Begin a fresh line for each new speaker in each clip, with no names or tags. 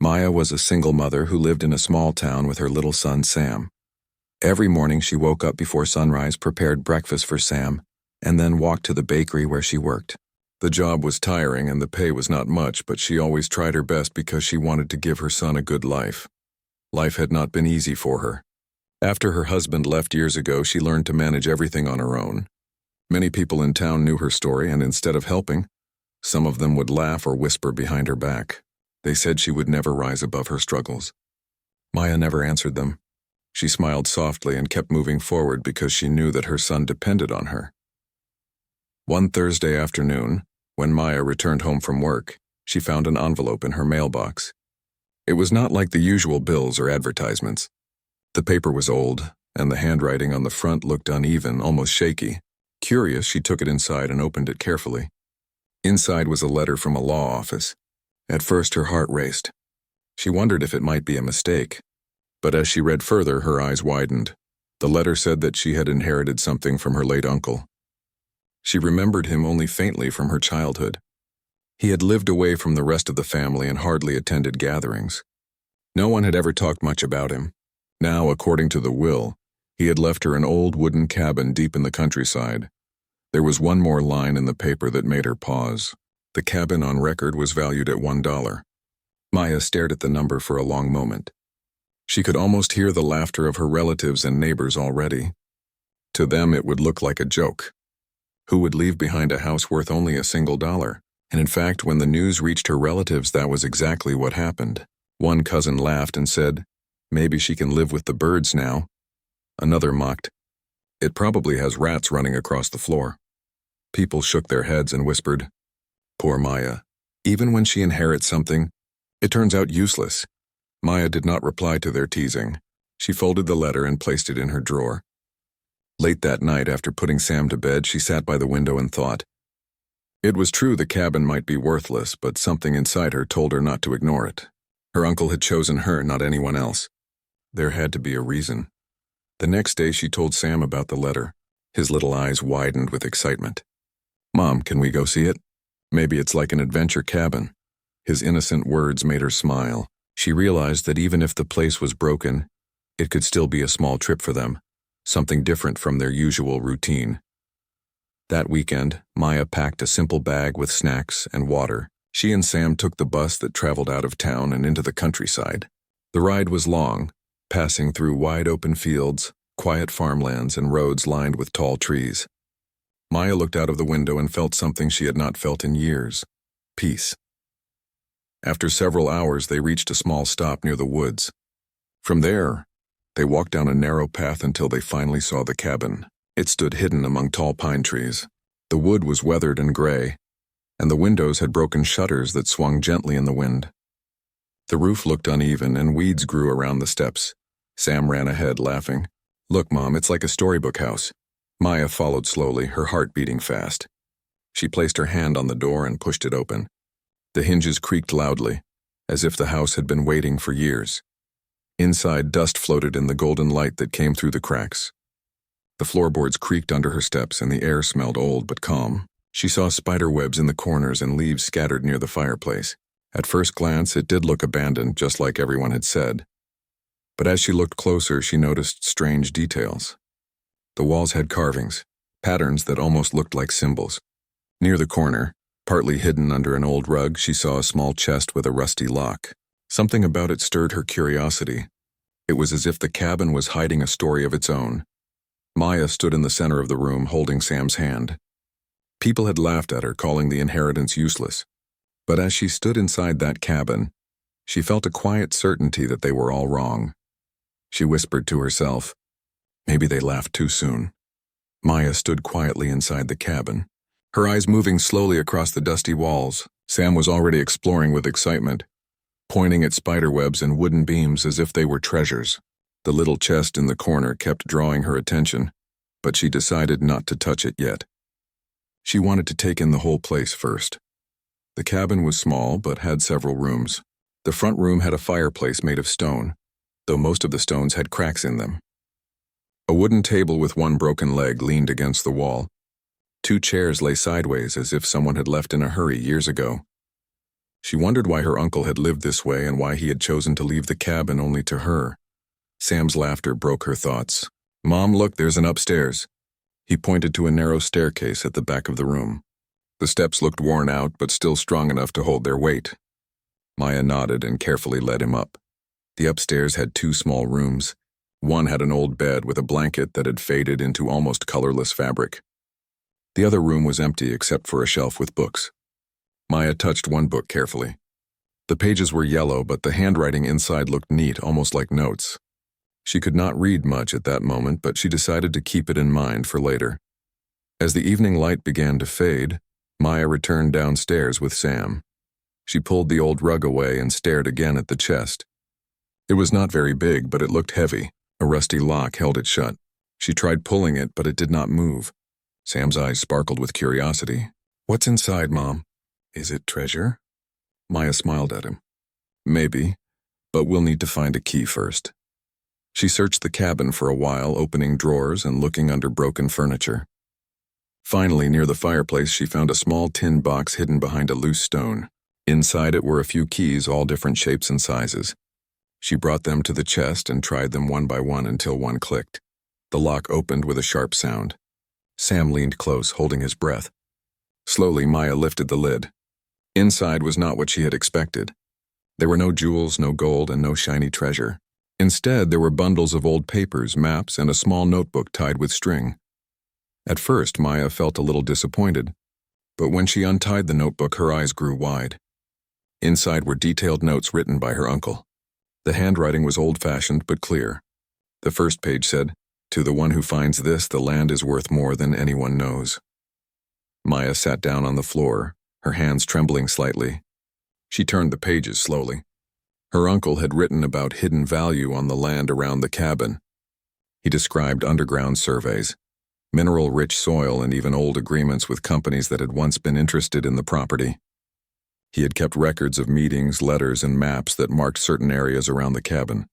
Maya was a single mother who lived in a small town with her little son, Sam. Every morning she woke up before sunrise, prepared breakfast for Sam, and then walked to the bakery where she worked. The job was tiring and the pay was not much, but she always tried her best because she wanted to give her son a good life. Life had not been easy for her. After her husband left years ago, she learned to manage everything on her own. Many people in town knew her story, and instead of helping, some of them would laugh or whisper behind her back. They said she would never rise above her struggles. Maya never answered them. She smiled softly and kept moving forward because she knew that her son depended on her. One Thursday afternoon, when Maya returned home from work, she found an envelope in her mailbox. It was not like the usual bills or advertisements. The paper was old, and the handwriting on the front looked uneven, almost shaky. Curious, she took it inside and opened it carefully. Inside was a letter from a law office. At first, her heart raced. She wondered if it might be a mistake. But as she read further, her eyes widened. The letter said that she had inherited something from her late uncle. She remembered him only faintly from her childhood. He had lived away from the rest of the family and hardly attended gatherings. No one had ever talked much about him. Now, according to the will, he had left her an old wooden cabin deep in the countryside. There was one more line in the paper that made her pause. The cabin on record was valued at $1. Maya stared at the number for a long moment. She could almost hear the laughter of her relatives and neighbors already. To them, it would look like a joke. Who would leave behind a house worth only a single dollar? And in fact, when the news reached her relatives, that was exactly what happened. One cousin laughed and said, "Maybe she can live with the birds now." Another mocked, "It probably has rats running across the floor." People shook their heads and whispered, "Poor Maya. Even when she inherits something, it turns out useless." Maya did not reply to their teasing. She folded the letter and placed it in her drawer. Late that night, after putting Sam to bed, she sat by the window and thought. It was true the cabin might be worthless, but something inside her told her not to ignore it. Her uncle had chosen her, not anyone else. There had to be a reason. The next day, she told Sam about the letter. His little eyes widened with excitement. "Mom, can we go see it? Maybe it's like an adventure cabin." His innocent words made her smile. She realized that even if the place was broken, it could still be a small trip for them, something different from their usual routine. That weekend, Maya packed a simple bag with snacks and water. She and Sam took the bus that traveled out of town and into the countryside. The ride was long, passing through wide-open fields, quiet farmlands, and roads lined with tall trees. Maya looked out of the window and felt something she had not felt in years: peace. After several hours, they reached a small stop near the woods. From there, they walked down a narrow path until they finally saw the cabin. It stood hidden among tall pine trees. The wood was weathered and gray, and the windows had broken shutters that swung gently in the wind. The roof looked uneven, and weeds grew around the steps. Sam ran ahead, laughing. "Look, Mom, it's like a storybook house." Maya followed slowly, her heart beating fast. She placed her hand on the door and pushed it open. The hinges creaked loudly, as if the house had been waiting for years. Inside, dust floated in the golden light that came through the cracks. The floorboards creaked under her steps, and the air smelled old but calm. She saw spider webs in the corners and leaves scattered near the fireplace. At first glance, it did look abandoned, just like everyone had said. But as she looked closer, she noticed strange details. The walls had carvings, patterns that almost looked like symbols. Near the corner, partly hidden under an old rug, she saw a small chest with a rusty lock. Something about it stirred her curiosity. It was as if the cabin was hiding a story of its own. Maya stood in the center of the room, holding Sam's hand. People had laughed at her, calling the inheritance useless. But as she stood inside that cabin, she felt a quiet certainty that they were all wrong. She whispered to herself, "Maybe they laughed too soon." Maya stood quietly inside the cabin, her eyes moving slowly across the dusty walls. Sam was already exploring with excitement, pointing at spiderwebs and wooden beams as if they were treasures. The little chest in the corner kept drawing her attention, but she decided not to touch it yet. She wanted to take in the whole place first. The cabin was small, but had several rooms. The front room had a fireplace made of stone, though most of the stones had cracks in them. A wooden table with one broken leg leaned against the wall. 2 chairs lay sideways as if someone had left in a hurry years ago. She wondered why her uncle had lived this way and why he had chosen to leave the cabin only to her. Sam's laughter broke her thoughts. "Mom, look, there's an upstairs." He pointed to a narrow staircase at the back of the room. The steps looked worn out, but still strong enough to hold their weight. Maya nodded and carefully led him up. The upstairs had 2 small rooms. One had an old bed with a blanket that had faded into almost colorless fabric. The other room was empty except for a shelf with books. Maya touched one book carefully. The pages were yellow, but the handwriting inside looked neat, almost like notes. She could not read much at that moment, but she decided to keep it in mind for later. As the evening light began to fade, Maya returned downstairs with Sam. She pulled the old rug away and stared again at the chest. It was not very big, but it looked heavy. A rusty lock held it shut. She tried pulling it, but it did not move. Sam's eyes sparkled with curiosity. "What's inside, Mom? Is it treasure?" Maya smiled at him. "Maybe, but we'll need to find a key first." She searched the cabin for a while, opening drawers and looking under broken furniture. Finally, near the fireplace, she found a small tin box hidden behind a loose stone. Inside it were a few keys, all different shapes and sizes. She brought them to the chest and tried them one by one until one clicked. The lock opened with a sharp sound. Sam leaned close, holding his breath. Slowly, Maya lifted the lid. Inside was not what she had expected. There were no jewels, no gold, and no shiny treasure. Instead, there were bundles of old papers, maps, and a small notebook tied with string. At first, Maya felt a little disappointed, but when she untied the notebook, her eyes grew wide. Inside were detailed notes written by her uncle. The handwriting was old-fashioned but clear. The first page said, "To the one who finds this, the land is worth more than anyone knows." Maya sat down on the floor, her hands trembling slightly. She turned the pages slowly. Her uncle had written about hidden value on the land around the cabin. He described underground surveys, mineral-rich soil, and even old agreements with companies that had once been interested in the property. He had kept records of meetings, letters, and maps that marked certain areas around the cabin.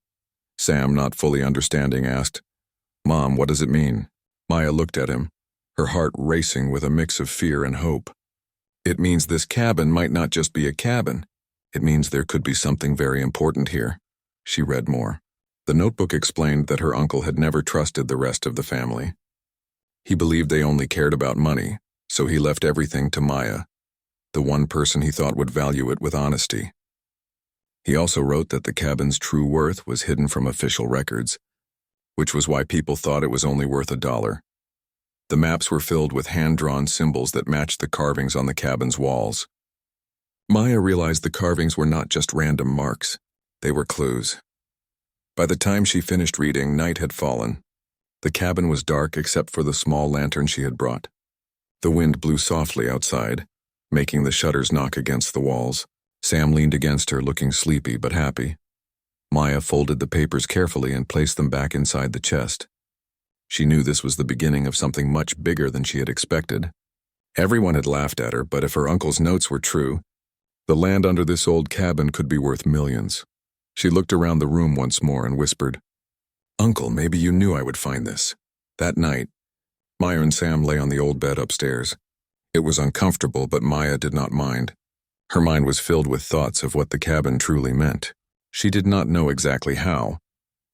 Sam, not fully understanding, asked, "Mom, what does it mean?" Maya looked at him, her heart racing with a mix of fear and hope. "It means this cabin might not just be a cabin. It means there could be something very important here." She read more. The notebook explained that her uncle had never trusted the rest of the family. He believed they only cared about money, so he left everything to Maya, the one person he thought would value it with honesty. He also wrote that the cabin's true worth was hidden from official records, which was why people thought it was only worth $1. The maps were filled with hand-drawn symbols that matched the carvings on the cabin's walls. Maya realized the carvings were not just random marks. They were clues. By the time she finished reading, night had fallen. The cabin was dark except for the small lantern she had brought. The wind blew softly outside, making the shutters knock against the walls. Sam leaned against her, looking sleepy but happy. Maya folded the papers carefully and placed them back inside the chest. She knew this was the beginning of something much bigger than she had expected. Everyone had laughed at her, but if her uncle's notes were true, the land under this old cabin could be worth millions. She looked around the room once more and whispered, "Uncle, maybe you knew I would find this." That night, Maya and Sam lay on the old bed upstairs. It was uncomfortable, but Maya did not mind. Her mind was filled with thoughts of what the cabin truly meant. She did not know exactly how,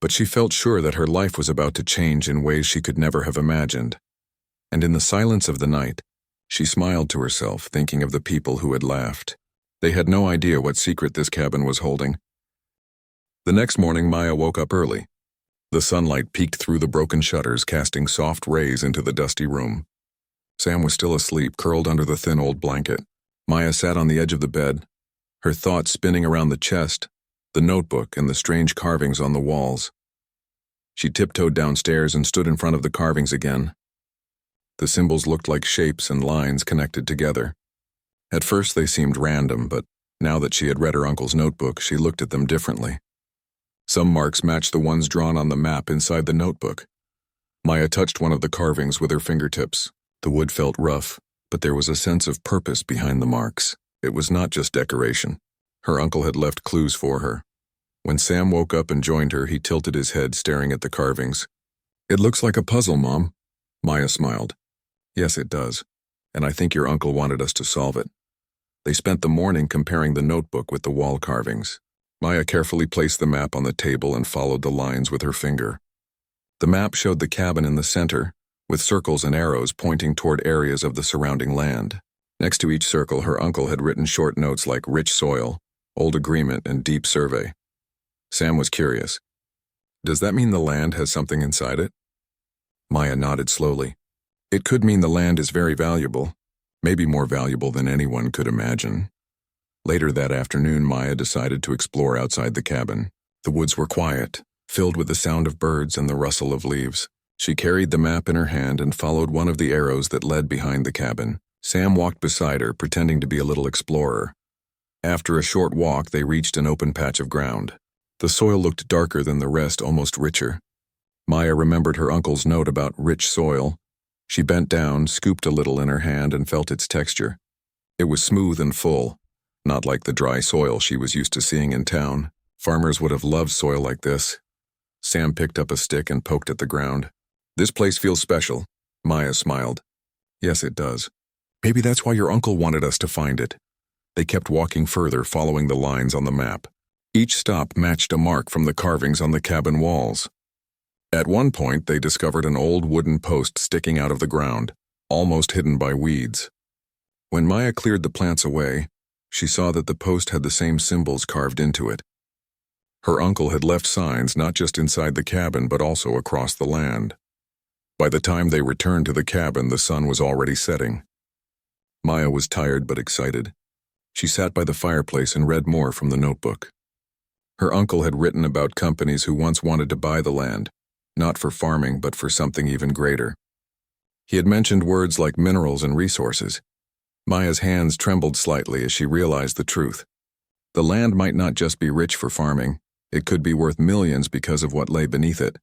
but she felt sure that her life was about to change in ways she could never have imagined. And in the silence of the night, she smiled to herself, thinking of the people who had laughed. They had no idea what secret this cabin was holding. The next morning, Maya woke up early. The sunlight peeked through the broken shutters, casting soft rays into the dusty room. Sam was still asleep, curled under the thin old blanket. Maya sat on the edge of the bed, her thoughts spinning around the chest, the notebook, and the strange carvings on the walls. She tiptoed downstairs and stood in front of the carvings again. The symbols looked like shapes and lines connected together. At first they seemed random, but now that she had read her uncle's notebook, she looked at them differently. Some marks matched the ones drawn on the map inside the notebook. Maya touched one of the carvings with her fingertips. The wood felt rough, but there was a sense of purpose behind the marks. It was not just decoration. Her uncle had left clues for her. When Sam woke up and joined her, he tilted his head, staring at the carvings. "It looks like a puzzle, Mom." Maya smiled. "Yes, it does. And I think your uncle wanted us to solve it." They spent the morning comparing the notebook with the wall carvings. Maya carefully placed the map on the table and followed the lines with her finger. The map showed the cabin in the center, with circles and arrows pointing toward areas of the surrounding land. Next to each circle, her uncle had written short notes like rich soil, old agreement, and deep survey. Sam was curious. Does that mean the land has something inside it? Maya nodded slowly. It could mean the land is very valuable, maybe more valuable than anyone could imagine. Later that afternoon, Maya decided to explore outside the cabin. The woods were quiet, filled with the sound of birds and the rustle of leaves. She carried the map in her hand and followed one of the arrows that led behind the cabin. Sam walked beside her, pretending to be a little explorer. After a short walk, they reached an open patch of ground. The soil looked darker than the rest, almost richer. Maya remembered her uncle's note about rich soil. She bent down, scooped a little in her hand, and felt its texture. It was smooth and full, not like the dry soil she was used to seeing in town. Farmers would have loved soil like this. Sam picked up a stick and poked at the ground. This place feels special. Maya smiled. Yes, it does. Maybe that's why your uncle wanted us to find it. They kept walking further, following the lines on the map. Each stop matched a mark from the carvings on the cabin walls. At one point, they discovered an old wooden post sticking out of the ground, almost hidden by weeds. When Maya cleared the plants away, she saw that the post had the same symbols carved into it. Her uncle had left signs not just inside the cabin but also across the land. By the time they returned to the cabin, the sun was already setting. Maya was tired but excited. She sat by the fireplace and read more from the notebook. Her uncle had written about companies who once wanted to buy the land, not for farming but for something even greater. He had mentioned words like minerals and resources. Maya's hands trembled slightly as she realized the truth. The land might not just be rich for farming, it could be worth millions because of what lay beneath it.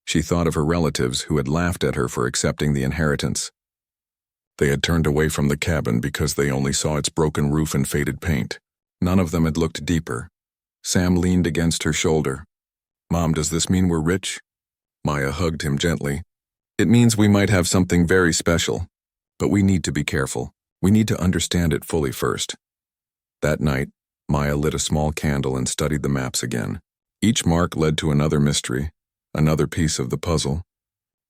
She thought of her relatives who had laughed at her for accepting the inheritance. They had turned away from the cabin because they only saw its broken roof and faded paint. None of them had looked deeper. Sam leaned against her shoulder. Mom, does this mean we're rich? Maya hugged him gently. It means we might have something very special, but we need to be careful. We need to understand it fully first. That night, Maya lit a small candle and studied the maps again. Each mark led to another mystery, another piece of the puzzle.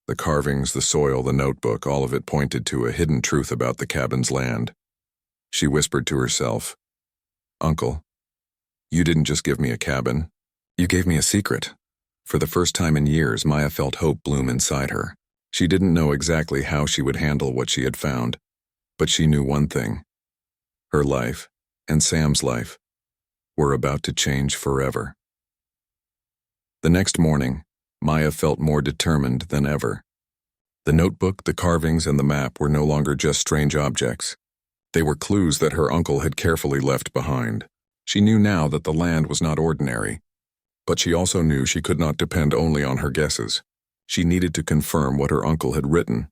The carvings, the soil, the notebook, all of it pointed to a hidden truth about the cabin's land. She whispered to herself, Uncle, you didn't just give me a cabin. You gave me a secret. For the first time in years, Maya felt hope bloom inside her. She didn't know exactly how she would handle what she had found, but she knew one thing. Her life, and Sam's life, were about to change forever. The next morning, Maya felt more determined than ever. The notebook, the carvings, and the map were no longer just strange objects. They were clues that her uncle had carefully left behind. She knew now that the land was not ordinary, but she also knew she could not depend only on her guesses. She needed to confirm what her uncle had written.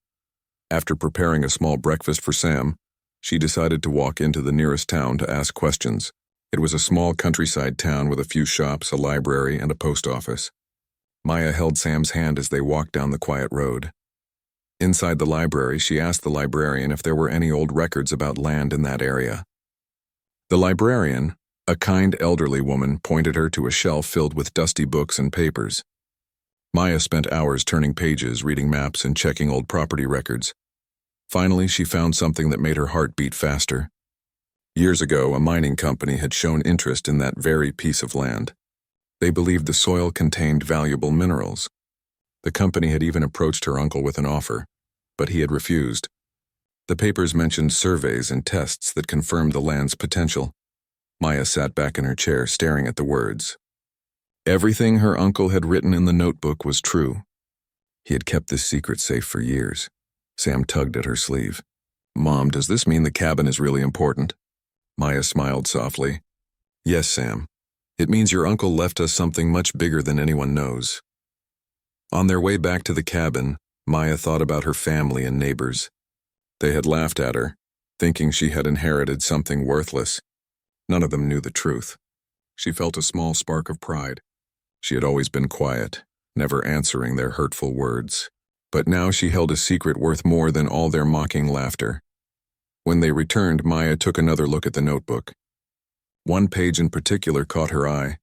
After preparing a small breakfast for Sam, she decided to walk into the nearest town to ask questions. It was a small countryside town with a few shops, a library, and a post office. Maya held Sam's hand as they walked down the quiet road. Inside the library, she asked the librarian if there were any old records about land in that area. The librarian, a kind elderly woman, pointed her to a shelf filled with dusty books and papers. Maya spent hours turning pages, reading maps, and checking old property records. Finally, she found something that made her heart beat faster. Years ago, a mining company had shown interest in that very piece of land. They believed the soil contained valuable minerals. The company had even approached her uncle with an offer, but he had refused. The papers mentioned surveys and tests that confirmed the land's potential. Maya sat back in her chair, staring at the words. Everything her uncle had written in the notebook was true. He had kept this secret safe for years. Sam tugged at her sleeve. Mom, does this mean the cabin is really important? Maya smiled softly. Yes, Sam. It means your uncle left us something much bigger than anyone knows. On their way back to the cabin, Maya thought about her family and neighbors. They had laughed at her, thinking she had inherited something worthless. None of them knew the truth. She felt a small spark of pride. She had always been quiet, never answering their hurtful words. But now she held a secret worth more than all their mocking laughter. When they returned, Maya took another look at the notebook. One page in particular caught her eye.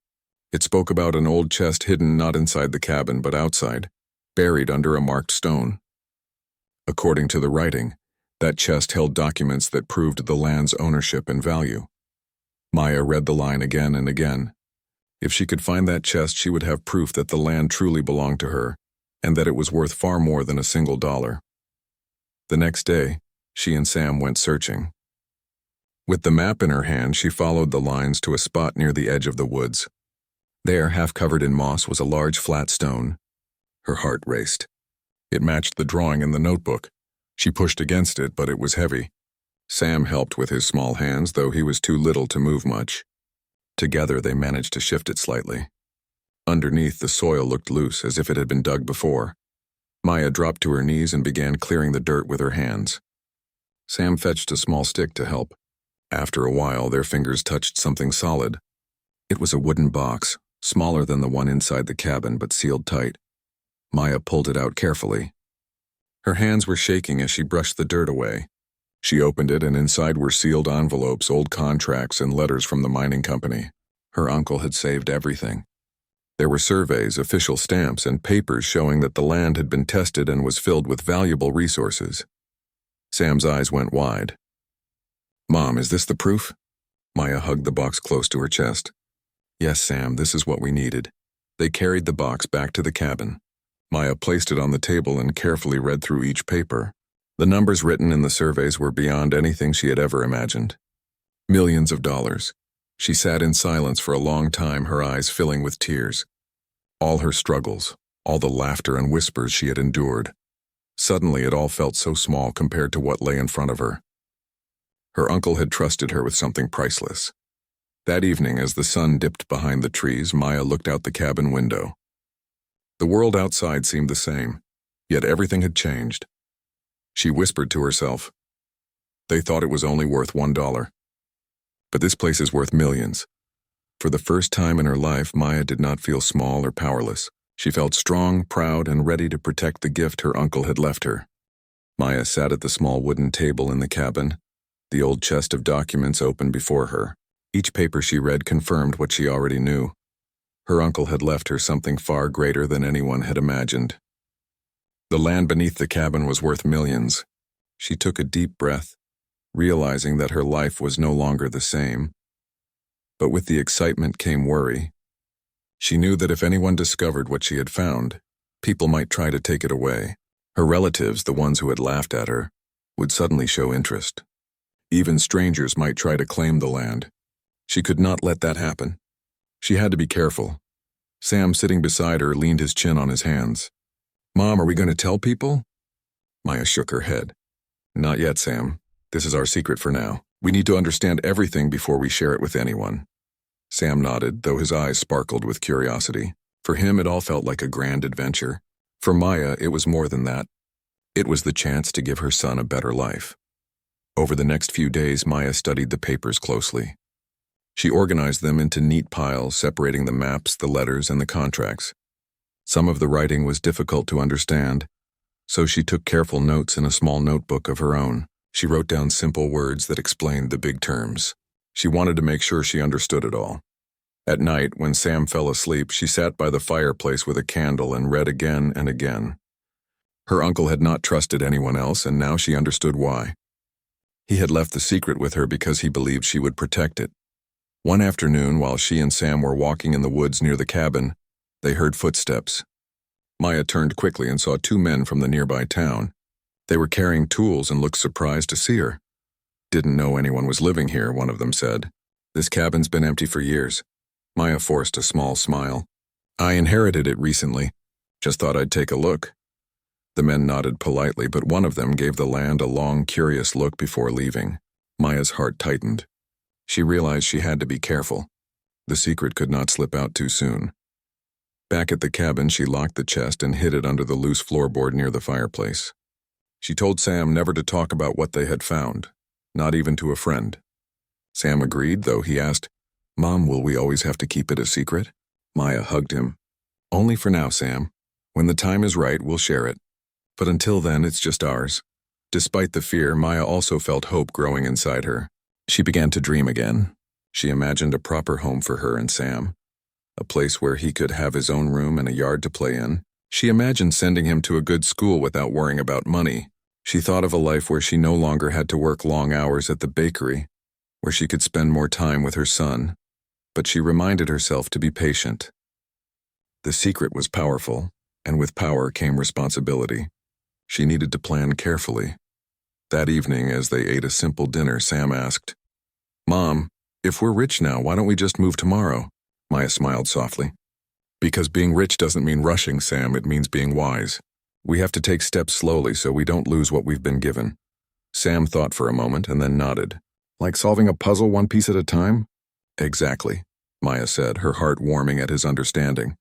It spoke about an old chest hidden not inside the cabin but outside, buried under a marked stone. According to the writing, that chest held documents that proved the land's ownership and value. Maya read the line again and again. If she could find that chest, she would have proof that the land truly belonged to her, and that it was worth far more than a single dollar. The next day, she and Sam went searching. With the map in her hand, she followed the lines to a spot near the edge of the woods. There, half covered in moss, was a large flat stone. Her heart raced. It matched the drawing in the notebook. She pushed against it, but it was heavy. Sam helped with his small hands, though he was too little to move much. Together, they managed to shift it slightly. Underneath, the soil looked loose, as if it had been dug before. Maya dropped to her knees and began clearing the dirt with her hands. Sam fetched a small stick to help. After a while, their fingers touched something solid. It was a wooden box, smaller than the one inside the cabin, but sealed tight. Maya pulled it out carefully. Her hands were shaking as she brushed the dirt away. She opened it, and inside were sealed envelopes, old contracts, and letters from the mining company. Her uncle had saved everything. There were surveys, official stamps, and papers showing that the land had been tested and was filled with valuable resources. Sam's eyes went wide. "Mom, is this the proof?" Maya hugged the box close to her chest. "Yes, Sam, this is what we needed." They carried the box back to the cabin. Maya placed it on the table and carefully read through each paper. The numbers written in the surveys were beyond anything she had ever imagined. Millions of dollars. She sat in silence for a long time, her eyes filling with tears. All her struggles, all the laughter and whispers she had endured. Suddenly it all felt so small compared to what lay in front of her. Her uncle had trusted her with something priceless. That evening, as the sun dipped behind the trees, Maya looked out the cabin window. The world outside seemed the same, yet everything had changed. She whispered to herself, "They thought it was only worth $1. But this place is worth millions." For the first time in her life, Maya did not feel small or powerless. She felt strong, proud, and ready to protect the gift her uncle had left her. Maya sat at the small wooden table in the cabin, the old chest of documents open before her. Each paper she read confirmed what she already knew. Her uncle had left her something far greater than anyone had imagined. The land beneath the cabin was worth millions. She took a deep breath, realizing that her life was no longer the same. But with the excitement came worry. She knew that if anyone discovered what she had found, people might try to take it away. Her relatives, the ones who had laughed at her, would suddenly show interest. Even strangers might try to claim the land. She could not let that happen. She had to be careful. Sam, sitting beside her, leaned his chin on his hands. "Mom, are we going to tell people?" Maya shook her head. "Not yet, Sam. This is our secret for now. We need to understand everything before we share it with anyone." Sam nodded, though his eyes sparkled with curiosity. For him, it all felt like a grand adventure. For Maya, it was more than that. It was the chance to give her son a better life. Over the next few days, Maya studied the papers closely. She organized them into neat piles, separating the maps, the letters, and the contracts. Some of the writing was difficult to understand, so she took careful notes in a small notebook of her own. She wrote down simple words that explained the big terms. She wanted to make sure she understood it all. At night, when Sam fell asleep, she sat by the fireplace with a candle and read again and again. Her uncle had not trusted anyone else, and now she understood why. He had left the secret with her because he believed she would protect it. One afternoon, while she and Sam were walking in the woods near the cabin, they heard footsteps. Maya turned quickly and saw two men from the nearby town. They were carrying tools and looked surprised to see her. "Didn't know anyone was living here," one of them said. "This cabin's been empty for years." Maya forced a small smile. "I inherited it recently. Just thought I'd take a look." The men nodded politely, but one of them gave the land a long, curious look before leaving. Maya's heart tightened. She realized she had to be careful. The secret could not slip out too soon. Back at the cabin, she locked the chest and hid it under the loose floorboard near the fireplace. She told Sam never to talk about what they had found, not even to a friend. Sam agreed, though he asked, "Mom, will we always have to keep it a secret?" Maya hugged him. "Only for now, Sam. When the time is right, we'll share it. But until then, it's just ours." Despite the fear, Maya also felt hope growing inside her. She began to dream again. She imagined a proper home for her and Sam, a place where he could have his own room and a yard to play in. She imagined sending him to a good school without worrying about money. She thought of a life where she no longer had to work long hours at the bakery, where she could spend more time with her son. But she reminded herself to be patient. The secret was powerful, and with power came responsibility. She needed to plan carefully. That evening, as they ate a simple dinner, Sam asked, "Mom, if we're rich now, why don't we just move tomorrow?" Maya smiled softly. "Because being rich doesn't mean rushing, Sam, it means being wise. We have to take steps slowly so we don't lose what we've been given." Sam thought for a moment and then nodded. "Like solving a puzzle one piece at a time?" "Exactly," Maya said, her heart warming at his understanding.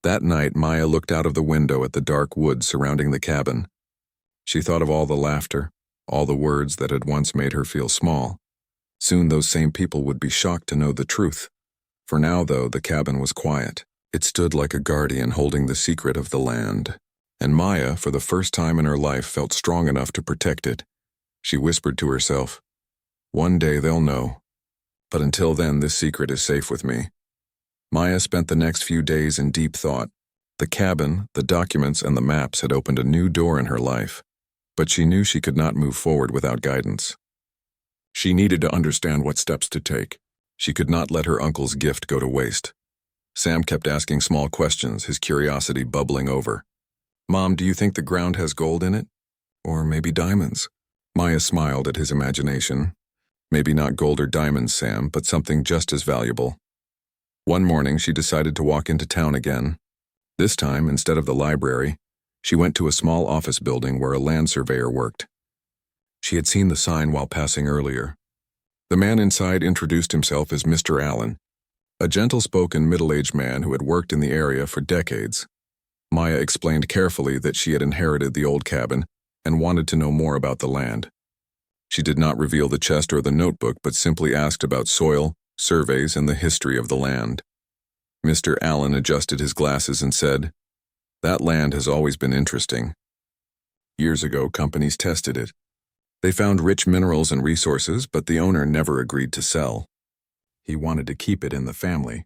That night, Maya looked out of the window at the dark woods surrounding the cabin. She thought of all the laughter, all the words that had once made her feel small. Soon those same people would be shocked to know the truth. For now, though, the cabin was quiet. It stood like a guardian holding the secret of the land. And Maya, for the first time in her life, felt strong enough to protect it. She whispered to herself, "One day they'll know. But until then, this secret is safe with me." Maya spent the next few days in deep thought. The cabin, the documents, and the maps had opened a new door in her life. But she knew she could not move forward without guidance. She needed to understand what steps to take. She could not let her uncle's gift go to waste. Sam kept asking small questions, his curiosity bubbling over. "Mom, do you think the ground has gold in it? Or maybe diamonds?" Maya smiled at his imagination. "Maybe not gold or diamonds, Sam, but something just as valuable." One morning, she decided to walk into town again. This time, instead of the library, she went to a small office building where a land surveyor worked. She had seen the sign while passing earlier. The man inside introduced himself as Mr. Allen, a gentle-spoken middle-aged man who had worked in the area for decades. Maya explained carefully that she had inherited the old cabin and wanted to know more about the land. She did not reveal the chest or the notebook, but simply asked about soil, surveys, and the history of the land. Mr. Allen adjusted his glasses and said, "That land has always been interesting. Years ago, companies tested it. They found rich minerals and resources, but the owner never agreed to sell. He wanted to keep it in the family.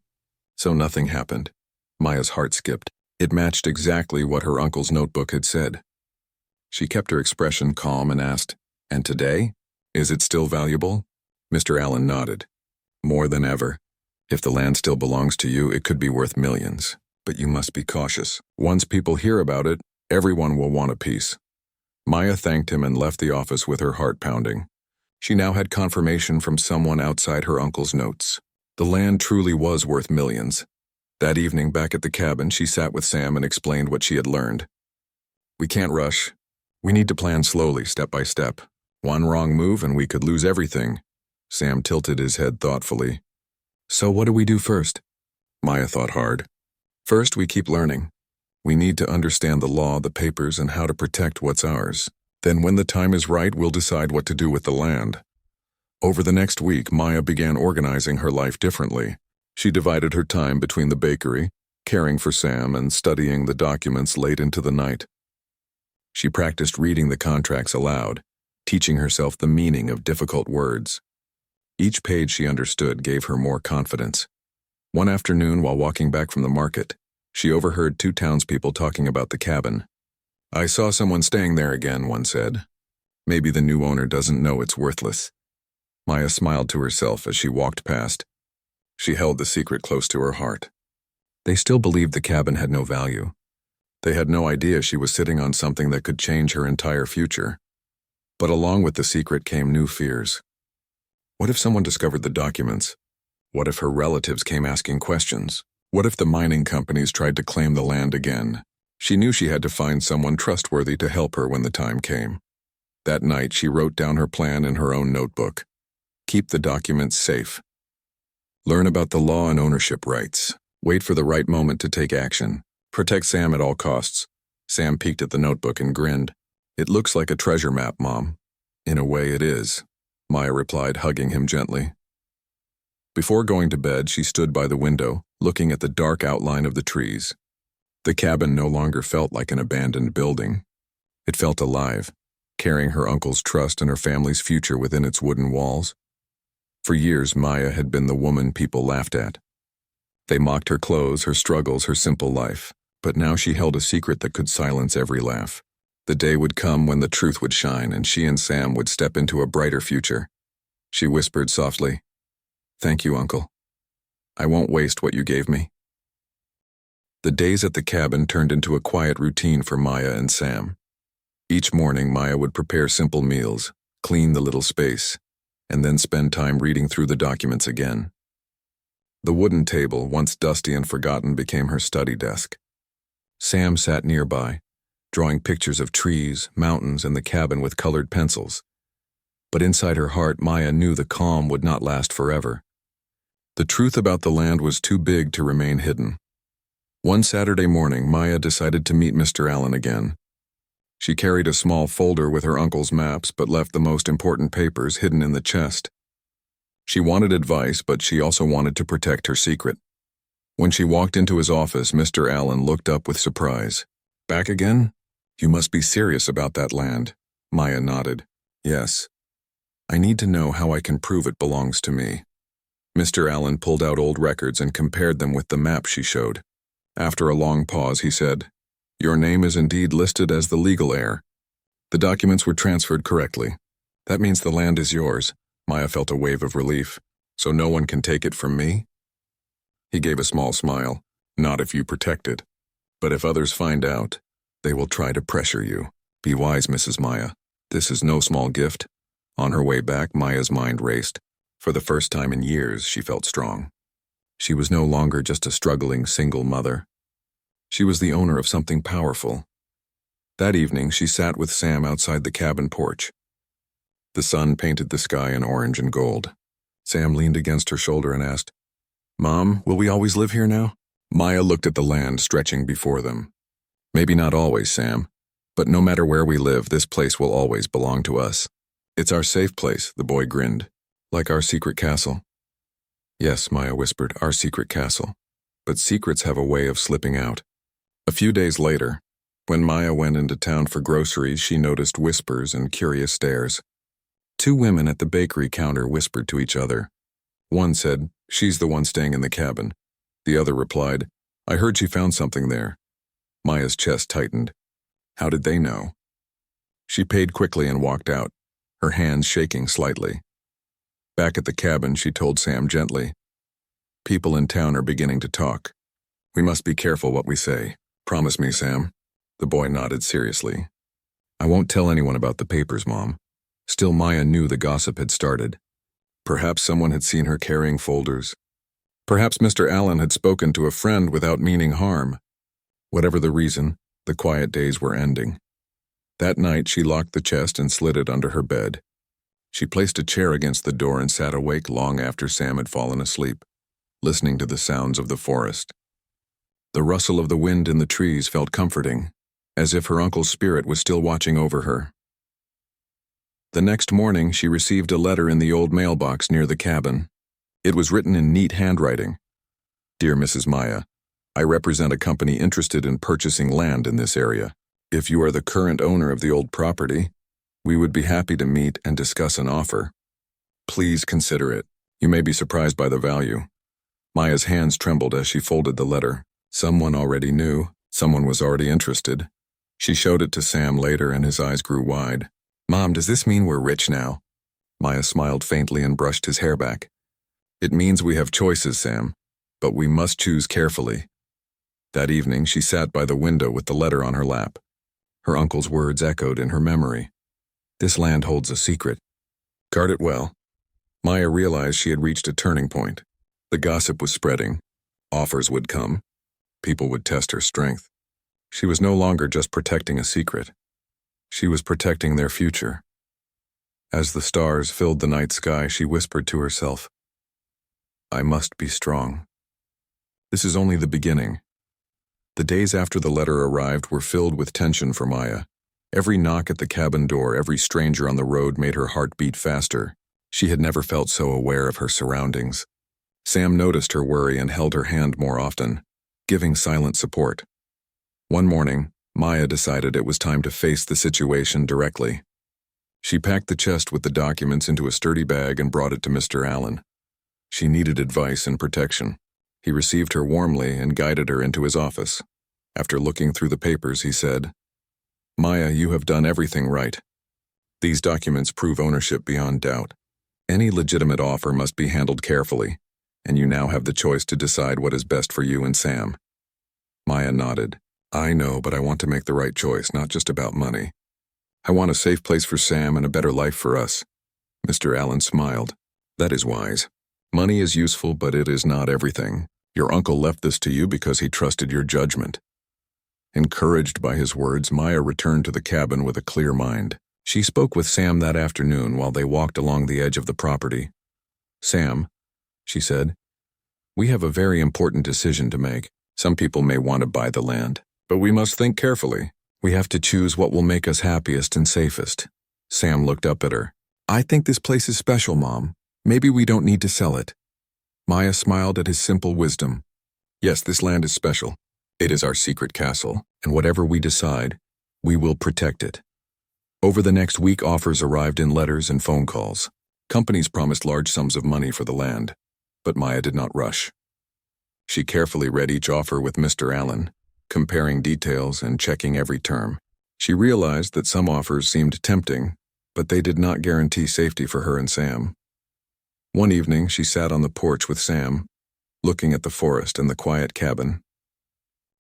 So nothing happened." Maya's heart skipped. It matched exactly what her uncle's notebook had said. She kept her expression calm and asked, "And today? Is it still valuable?" Mr. Allen nodded. "More than ever. If the land still belongs to you, it could be worth millions. But you must be cautious. Once people hear about it, everyone will want a piece." Maya thanked him and left the office with her heart pounding. She now had confirmation from someone outside her uncle's notes. The land truly was worth millions. That evening, back at the cabin, she sat with Sam and explained what she had learned. "We can't rush. We need to plan slowly, step by step. One wrong move and we could lose everything." Sam tilted his head thoughtfully. "So what do we do first?" Maya thought hard. "First, we keep learning. We need to understand the law, the papers, and how to protect what's ours. Then when the time is right, we'll decide what to do with the land." Over the next week, Maya began organizing her life differently. She divided her time between the bakery, caring for Sam, and studying the documents late into the night. She practiced reading the contracts aloud, teaching herself the meaning of difficult words. Each page she understood gave her more confidence. One afternoon, while walking back from the market, she overheard two townspeople talking about the cabin. "I saw someone staying there again," one said. "Maybe the new owner doesn't know it's worthless." Maya smiled to herself as she walked past. She held the secret close to her heart. They still believed the cabin had no value. They had no idea she was sitting on something that could change her entire future. But along with the secret came new fears. What if someone discovered the documents? What if her relatives came asking questions? What if the mining companies tried to claim the land again? She knew she had to find someone trustworthy to help her when the time came. That night, she wrote down her plan in her own notebook. Keep the documents safe. Learn about the law and ownership rights. Wait for the right moment to take action. Protect Sam at all costs. Sam peeked at the notebook and grinned. "It looks like a treasure map, Mom." "In a way it is," Maya replied, hugging him gently. Before going to bed, she stood by the window, looking at the dark outline of the trees. The cabin no longer felt like an abandoned building. It felt alive. carrying her uncle's trust and her family's future within its wooden walls. For years, Maya had been the woman people laughed at. They mocked her clothes, her struggles, her simple life, but now she held a secret that could silence every laugh. The day would come when the truth would shine and she and Sam would step into a brighter future. She whispered softly, "Thank you, Uncle. I won't waste what you gave me." The days at the cabin turned into a quiet routine for Maya and Sam. Each morning, Maya would prepare simple meals, clean the little space, and then spend time reading through the documents again. The wooden table, once dusty and forgotten, became her study desk. Sam sat nearby, drawing pictures of trees, mountains, and the cabin with colored pencils. But inside her heart, Maya knew the calm would not last forever. The truth about the land was too big to remain hidden. One Saturday morning, Maya decided to meet Mr. Allen again. She carried a small folder with her uncle's maps but left the most important papers hidden in the chest. She wanted advice, but she also wanted to protect her secret. When she walked into his office, Mr. Allen looked up with surprise. "Back again? You must be serious about that land." Maya nodded. "Yes. I need to know how I can prove it belongs to me." Mr. Allen pulled out old records and compared them with the map she showed. After a long pause, he said, "Your name is indeed listed as the legal heir. The documents were transferred correctly. That means the land is yours." Maya felt a wave of relief. "So no one can take it from me?" He gave a small smile. "Not if you protect it. But if others find out, they will try to pressure you. Be wise, Mrs. Maya. This is no small gift." On her way back, Maya's mind raced. For the first time in years, she felt strong. She was no longer just a struggling single mother. She was the owner of something powerful. That evening, she sat with Sam outside the cabin porch. The sun painted the sky in orange and gold. Sam leaned against her shoulder and asked, "Mom, will we always live here now?" Maya looked at the land stretching before them. "Maybe not always, Sam, but no matter where we live, this place will always belong to us. It's our safe place," the boy grinned. "Like our secret castle." "Yes," Maya whispered, "our secret castle. But secrets have a way of slipping out." A few days later, when Maya went into town for groceries, she noticed whispers and curious stares. Two women at the bakery counter whispered to each other. One said, "She's the one staying in the cabin." The other replied, "I heard she found something there." Maya's chest tightened. How did they know? She paid quickly and walked out, her hands shaking slightly. Back at the cabin, she told Sam gently, "People in town are beginning to talk. We must be careful what we say. Promise me, Sam." The boy nodded seriously. "I won't tell anyone about the papers, Mom." Still, Maya knew the gossip had started. Perhaps someone had seen her carrying folders. Perhaps Mr. Allen had spoken to a friend without meaning harm. Whatever the reason, the quiet days were ending. That night, she locked the chest and slid it under her bed. She placed a chair against the door and sat awake long after Sam had fallen asleep, listening to the sounds of the forest. The rustle of the wind in the trees felt comforting, as if her uncle's spirit was still watching over her. The next morning, she received a letter in the old mailbox near the cabin. It was written in neat handwriting. "Dear Mrs. Maya, I represent a company interested in purchasing land in this area. If you are the current owner of the old property, we would be happy to meet and discuss an offer. Please consider it. You may be surprised by the value." Maya's hands trembled as she folded the letter. Someone already knew. Someone was already interested. She showed it to Sam later and his eyes grew wide. "Mom, does this mean we're rich now?" Maya smiled faintly and brushed his hair back. "It means we have choices, Sam, but we must choose carefully." That evening, she sat by the window with the letter on her lap. Her uncle's words echoed in her memory. "This land holds a secret. Guard it well." Maya realized she had reached a turning point. The gossip was spreading. Offers would come. People would test her strength. She was no longer just protecting a secret. She was protecting their future. As the stars filled the night sky, she whispered to herself, "I must be strong." This is only the beginning. The days after the letter arrived were filled with tension for Maya. Every knock at the cabin door, every stranger on the road made her heart beat faster. She had never felt so aware of her surroundings. Sam noticed her worry and held her hand more often, giving silent support. One morning, Maya decided it was time to face the situation directly. She packed the chest with the documents into a sturdy bag and brought it to Mr. Allen. She needed advice and protection. He received her warmly and guided her into his office. After looking through the papers, he said, "Maya, you have done everything right. These documents prove ownership beyond doubt. Any legitimate offer must be handled carefully, and you now have the choice to decide what is best for you and Sam." Maya nodded. "I know, but I want to make the right choice, not just about money. I want a safe place for Sam and a better life for us." Mr. Allen smiled. "That is wise. Money is useful, but it is not everything. Your uncle left this to you because he trusted your judgment." Encouraged by his words, Maya returned to the cabin with a clear mind. She spoke with Sam that afternoon while they walked along the edge of the property. "Sam," she said, "we have a very important decision to make. Some people may want to buy the land, but we must think carefully. We have to choose what will make us happiest and safest." Sam looked up at her. "I think this place is special, Mom. Maybe we don't need to sell it." Maya smiled at his simple wisdom. "Yes, this land is special. It is our secret castle, and whatever we decide, we will protect it." Over the next week, offers arrived in letters and phone calls. Companies promised large sums of money for the land, but Maya did not rush. She carefully read each offer with Mr. Allen, comparing details and checking every term. She realized that some offers seemed tempting, but they did not guarantee safety for her and Sam. One evening, she sat on the porch with Sam, looking at the forest and the quiet cabin.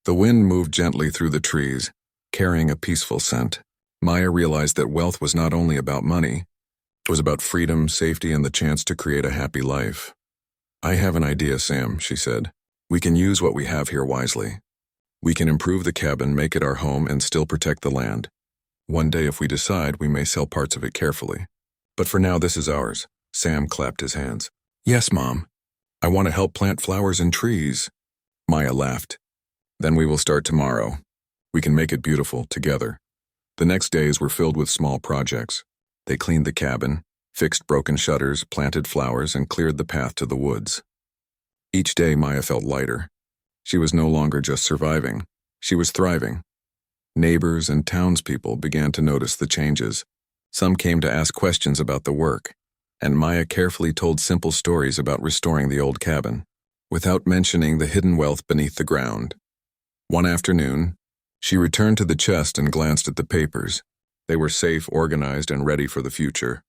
The wind moved gently through the trees, carrying a peaceful scent. Maya realized that wealth was not only about money, it was about freedom, safety, and the chance to create a happy life. "I have an idea, Sam," she said. "We can use what we have here wisely. We can improve the cabin, make it our home, and still protect the land. One day, if we decide, we may sell parts of it carefully. But for now, this is ours." Sam clapped his hands. "Yes, Mom. I want to help plant flowers and trees." Maya laughed. "Then we will start tomorrow. We can make it beautiful, together." The next days were filled with small projects. They cleaned the cabin, fixed broken shutters, planted flowers, and cleared the path to the woods. Each day, Maya felt lighter. She was no longer just surviving. She was thriving. Neighbors and townspeople began to notice the changes. Some came to ask questions about the work, and Maya carefully told simple stories about restoring the old cabin, without mentioning the hidden wealth beneath the ground. One afternoon, she returned to the chest and glanced at the papers. They were safe, organized, and ready for the future.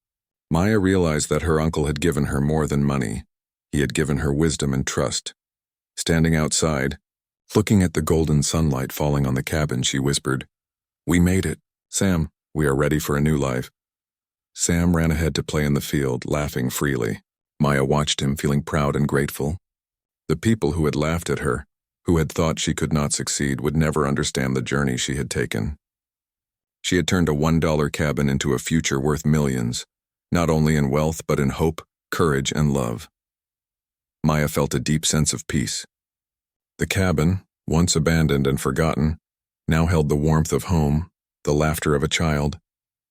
Maya realized that her uncle had given her more than money. He had given her wisdom and trust. Standing outside, looking at the golden sunlight falling on the cabin, she whispered, "We made it. Sam, we are ready for a new life." Sam ran ahead to play in the field, laughing freely. Maya watched him, feeling proud and grateful. The people who had laughed at her, who had thought she could not succeed, would never understand the journey she had taken. She had turned a $1 cabin into a future worth millions, not only in wealth but in hope, courage, and love. Maya felt a deep sense of peace. The cabin, once abandoned and forgotten, now held the warmth of home, the laughter of a child,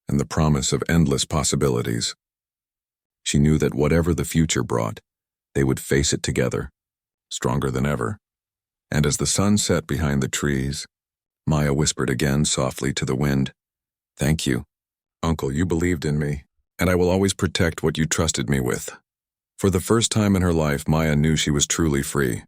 and the promise of endless possibilities. She knew that whatever the future brought, they would face it together, stronger than ever. And as the sun set behind the trees, Maya whispered again softly to the wind, "Thank you, Uncle, you believed in me, and I will always protect what you trusted me with." For the first time in her life, Maya knew she was truly free.